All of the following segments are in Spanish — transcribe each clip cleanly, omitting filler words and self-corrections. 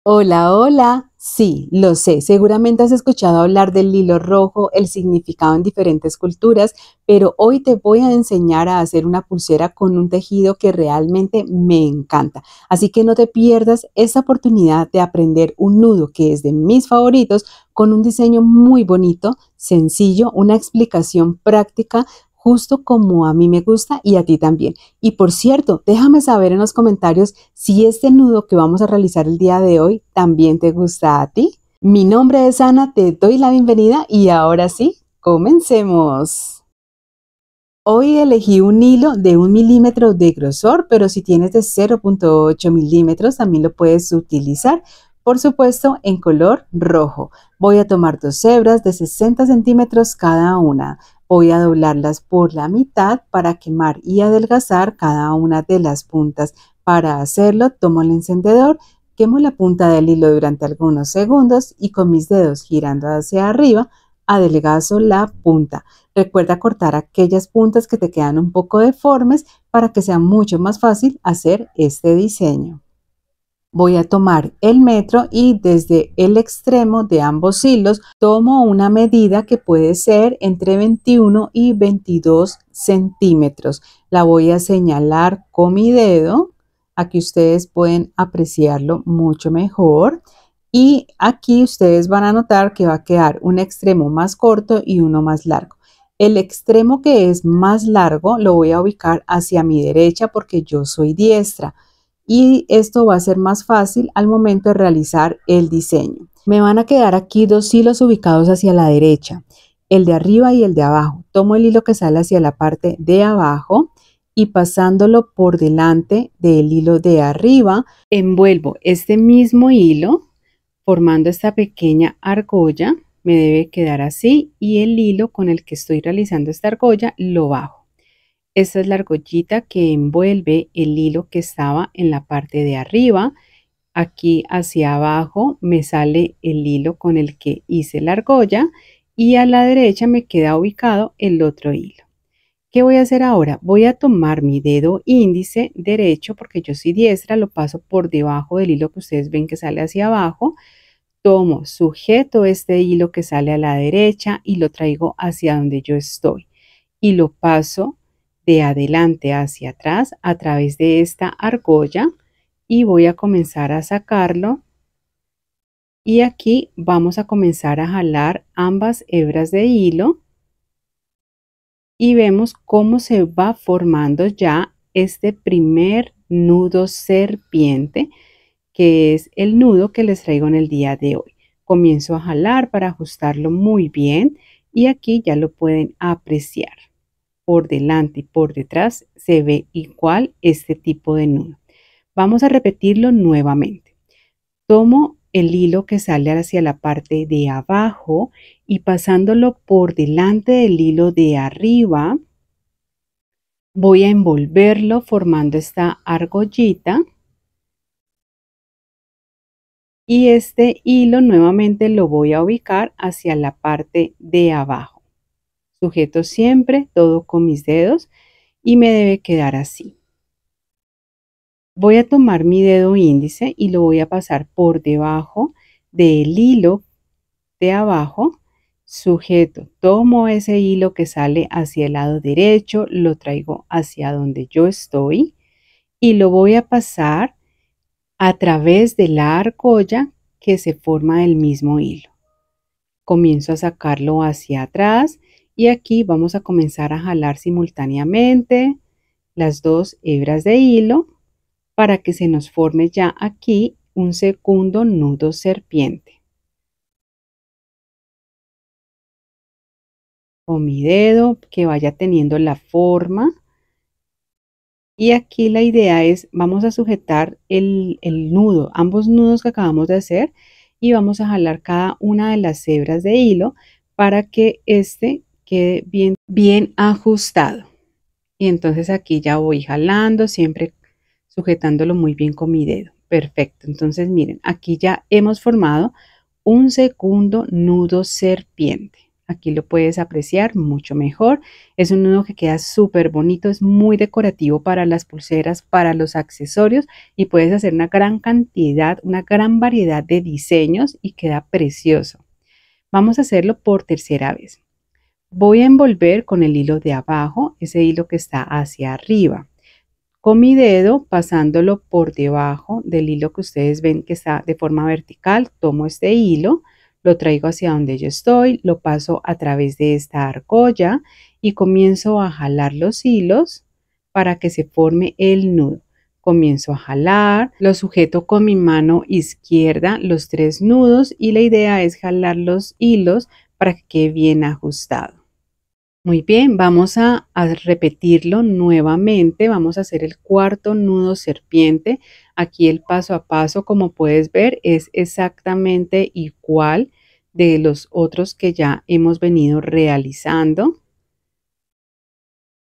Hola, hola. Sí, lo sé. Seguramente has escuchado hablar del hilo rojo, el significado en diferentes culturas, pero hoy te voy a enseñar a hacer una pulsera con un tejido que realmente me encanta. Así que no te pierdas esa oportunidad de aprender un nudo que es de mis favoritos, con un diseño muy bonito, sencillo, una explicación práctica, justo como a mí me gusta y a ti también. Y por cierto, déjame saber en los comentarios si este nudo que vamos a realizar el día de hoy también te gusta a ti. Mi nombre es Ana, te doy la bienvenida y ahora sí, comencemos. Hoy elegí un hilo de 1 milímetro de grosor, pero si tienes de 0,8 milímetros también lo puedes utilizar. Por supuesto, en color rojo. Voy a tomar 2 hebras de 60 centímetros cada una. Voy a doblarlas por la mitad para quemar y adelgazar cada una de las puntas. Para hacerlo, tomo el encendedor, quemo la punta del hilo durante algunos segundos y con mis dedos girando hacia arriba, adelgazo la punta. Recuerda cortar aquellas puntas que te quedan un poco deformes para que sea mucho más fácil hacer este diseño. Voy a tomar el metro y desde el extremo de ambos hilos tomo una medida que puede ser entre 21 y 22 centímetros. La voy a señalar con mi dedo. Aquí ustedes pueden apreciarlo mucho mejor. Y aquí ustedes van a notar que va a quedar un extremo más corto y uno más largo. El extremo que es más largo lo voy a ubicar hacia mi derecha porque yo soy diestra y esto va a ser más fácil al momento de realizar el diseño. Me van a quedar aquí dos hilos ubicados hacia la derecha, el de arriba y el de abajo. Tomo el hilo que sale hacia la parte de abajo y pasándolo por delante del hilo de arriba, envuelvo este mismo hilo formando esta pequeña argolla. Me debe quedar así y el hilo con el que estoy realizando esta argolla lo bajo. Esta es la argollita que envuelve el hilo que estaba en la parte de arriba. Aquí hacia abajo me sale el hilo con el que hice la argolla y a la derecha me queda ubicado el otro hilo. ¿Qué voy a hacer ahora? Voy a tomar mi dedo índice derecho, porque yo soy diestra, lo paso por debajo del hilo que ustedes ven que sale hacia abajo. Tomo, sujeto este hilo que sale a la derecha y lo traigo hacia donde yo estoy y lo paso de adelante hacia atrás a través de esta argolla y voy a comenzar a sacarlo. Y aquí vamos a comenzar a jalar ambas hebras de hilo y vemos cómo se va formando ya este primer nudo serpiente, que es el nudo que les traigo en el día de hoy. Comienzo a jalar para ajustarlo muy bien y aquí ya lo pueden apreciar. Por delante y por detrás se ve igual este tipo de nudo. Vamos a repetirlo nuevamente. Tomo el hilo que sale hacia la parte de abajo y pasándolo por delante del hilo de arriba, voy a envolverlo formando esta argollita y este hilo nuevamente lo voy a ubicar hacia la parte de abajo. Sujeto siempre todo con mis dedos y me debe quedar así. Voy a tomar mi dedo índice y lo voy a pasar por debajo del hilo de abajo. Sujeto, tomo ese hilo que sale hacia el lado derecho, lo traigo hacia donde yo estoy y lo voy a pasar a través de la argolla que se forma del mismo hilo. Comienzo a sacarlo hacia atrás y aquí vamos a comenzar a jalar simultáneamente las dos hebras de hilo para que se nos forme ya aquí un segundo nudo serpiente. Con mi dedo que vaya teniendo la forma. Y aquí la idea es, vamos a sujetar el nudo, ambos nudos que acabamos de hacer y vamos a jalar cada una de las hebras de hilo para que este quede bien ajustado. Y entonces aquí ya voy jalando, siempre sujetándolo muy bien con mi dedo. Perfecto. Entonces miren, aquí ya hemos formado un segundo nudo serpiente. Aquí lo puedes apreciar mucho mejor. Es un nudo que queda súper bonito, es muy decorativo para las pulseras, para los accesorios y puedes hacer una gran cantidad, una gran variedad de diseños y queda precioso. Vamos a hacerlo por tercera vez. Voy a envolver con el hilo de abajo, ese hilo que está hacia arriba. Con mi dedo, pasándolo por debajo del hilo que ustedes ven que está de forma vertical, tomo este hilo, lo traigo hacia donde yo estoy, lo paso a través de esta argolla y comienzo a jalar los hilos para que se forme el nudo. Comienzo a jalar, lo sujeto con mi mano izquierda, los 3 nudos, y la idea es jalar los hilos para que quede bien ajustado. Muy bien, vamos a repetirlo nuevamente. Vamos a hacer el cuarto nudo serpiente. Aquí el paso a paso, como puedes ver, es exactamente igual de los otros que ya hemos venido realizando.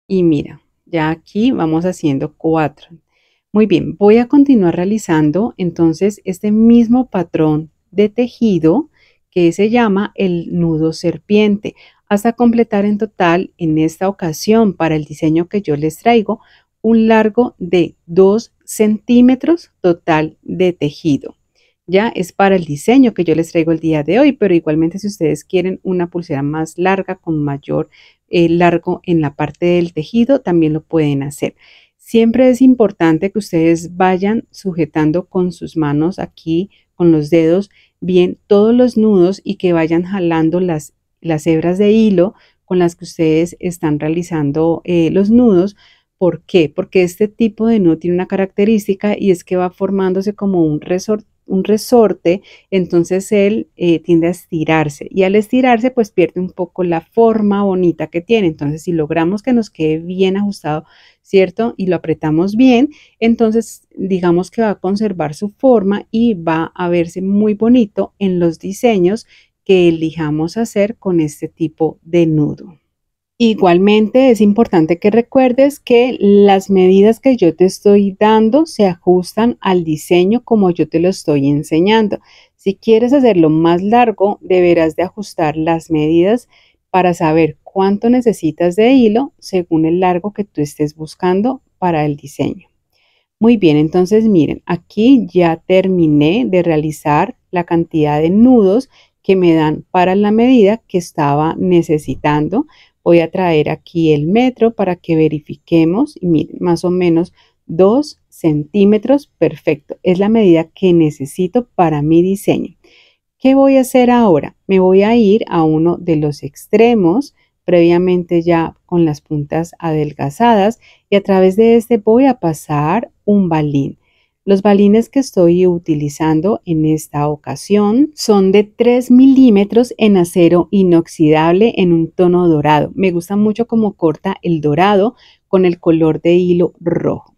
Y mira, ya aquí vamos haciendo 4. Muy bien, voy a continuar realizando entonces este mismo patrón de tejido que se llama el nudo serpiente, hasta completar en total en esta ocasión para el diseño que yo les traigo un largo de 2 centímetros total de tejido. Ya es para el diseño que yo les traigo el día de hoy, pero igualmente si ustedes quieren una pulsera más larga con mayor largo en la parte del tejido, también lo pueden hacer. Siempre es importante que ustedes vayan sujetando con sus manos aquí, con los dedos, bien todos los nudos y que vayan jalando las hebras de hilo con las que ustedes están realizando los nudos. ¿Por qué? Porque este tipo de nudo tiene una característica y es que va formándose como un resorte, entonces él tiende a estirarse y al estirarse pues pierde un poco la forma bonita que tiene. Entonces si logramos que nos quede bien ajustado, ¿cierto? Y lo apretamos bien, entonces digamos que va a conservar su forma y va a verse muy bonito en los diseños que elijamos hacer con este tipo de nudo. Igualmente es importante que recuerdes que las medidas que yo te estoy dando se ajustan al diseño como yo te lo estoy enseñando. Si quieres hacerlo más largo, deberás de ajustar las medidas para saber cuánto necesitas de hilo según el largo que tú estés buscando para el diseño. Muy bien, entonces miren, aquí ya terminé de realizar la cantidad de nudos que me dan para la medida que estaba necesitando. Voy a traer aquí el metro para que verifiquemos y miren, más o menos 2 centímetros, perfecto. Es la medida que necesito para mi diseño. ¿Qué voy a hacer ahora? Me voy a ir a uno de los extremos, previamente ya con las puntas adelgazadas, y a través de este voy a pasar un balín. Los balines que estoy utilizando en esta ocasión son de 3 milímetros en acero inoxidable en un tono dorado. Me gusta mucho cómo corta el dorado con el color de hilo rojo.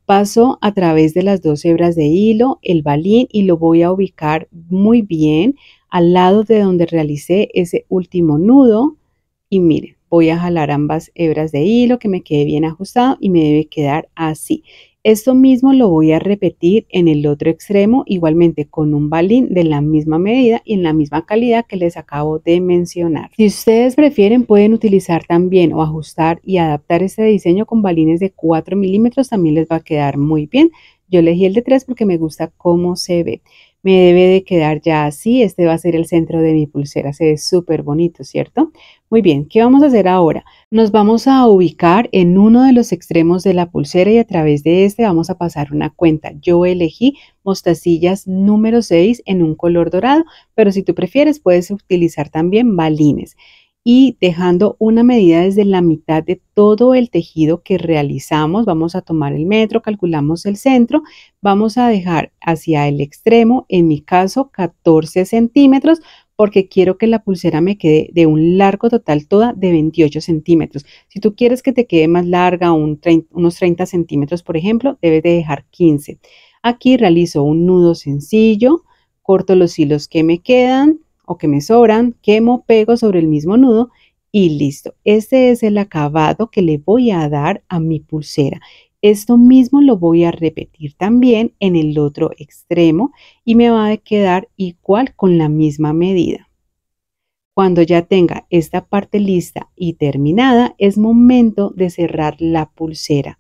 Paso a través de las 2 hebras de hilo, el balín, y lo voy a ubicar muy bien al lado de donde realicé ese último nudo. Y miren, voy a jalar ambas hebras de hilo que me quede bien ajustado y me debe quedar así. Esto mismo lo voy a repetir en el otro extremo, igualmente con un balín de la misma medida y en la misma calidad que les acabo de mencionar. Si ustedes prefieren, pueden utilizar también o ajustar y adaptar este diseño con balines de 4 milímetros, también les va a quedar muy bien. Yo elegí el de 3 porque me gusta cómo se ve. Me debe de quedar ya así. Este va a ser el centro de mi pulsera. Se ve súper bonito, ¿cierto? Muy bien, ¿qué vamos a hacer ahora? Nos vamos a ubicar en uno de los extremos de la pulsera y a través de este vamos a pasar una cuenta. Yo elegí mostacillas número 6 en un color dorado, pero si tú prefieres puedes utilizar también balines. Y dejando una medida desde la mitad de todo el tejido que realizamos, vamos a tomar el metro, calculamos el centro, vamos a dejar hacia el extremo, en mi caso 14 centímetros, porque quiero que la pulsera me quede de un largo total toda de 28 centímetros. Si tú quieres que te quede más larga, unos 30 centímetros, por ejemplo, debes de dejar 15. Aquí realizo un nudo sencillo, corto los hilos que me quedan o que me sobran, quemo, pego sobre el mismo nudo y listo. Este es el acabado que le voy a dar a mi pulsera. Esto mismo lo voy a repetir también en el otro extremo y me va a quedar igual con la misma medida. Cuando ya tenga esta parte lista y terminada, es momento de cerrar la pulsera.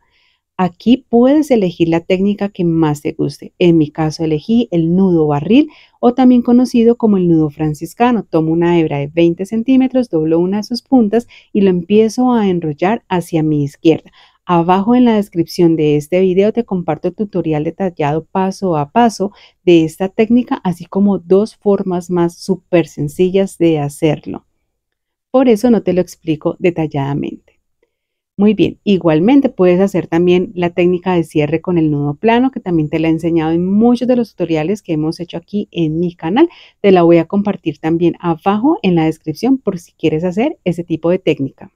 Aquí puedes elegir la técnica que más te guste. En mi caso elegí el nudo barril o también conocido como el nudo franciscano. Tomo una hebra de 20 centímetros, doblo una de sus puntas y lo empiezo a enrollar hacia mi izquierda. Abajo en la descripción de este video te comparto el tutorial detallado paso a paso de esta técnica, así como dos formas más súper sencillas de hacerlo. Por eso no te lo explico detalladamente. Muy bien, igualmente puedes hacer también la técnica de cierre con el nudo plano, que también te la he enseñado en muchos de los tutoriales que hemos hecho aquí en mi canal. Te la voy a compartir también abajo en la descripción por si quieres hacer ese tipo de técnica.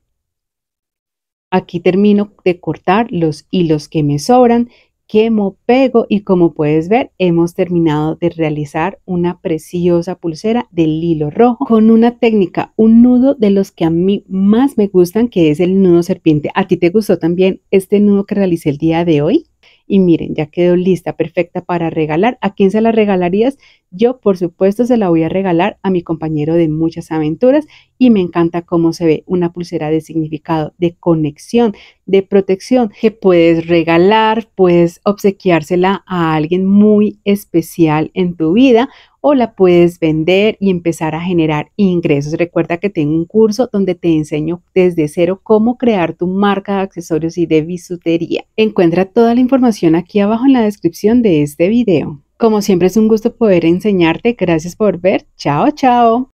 Aquí termino de cortar los hilos que me sobran, quemo, pego y como puedes ver hemos terminado de realizar una preciosa pulsera del hilo rojo con una técnica, un nudo de los que a mí más me gustan, que es el nudo serpiente. ¿A ti te gustó también este nudo que realicé el día de hoy? Y miren, ya quedó lista, perfecta para regalar. ¿A quién se la regalarías? Yo, por supuesto, se la voy a regalar a mi compañero de muchas aventuras y me encanta cómo se ve una pulsera de significado, de conexión, de protección que puedes regalar, puedes obsequiársela a alguien muy especial en tu vida o la puedes vender y empezar a generar ingresos. Recuerda que tengo un curso donde te enseño desde cero cómo crear tu marca de accesorios y de bisutería. Encuentra toda la información aquí abajo en la descripción de este video. Como siempre es un gusto poder enseñarte. Gracias por ver. Chao, chao.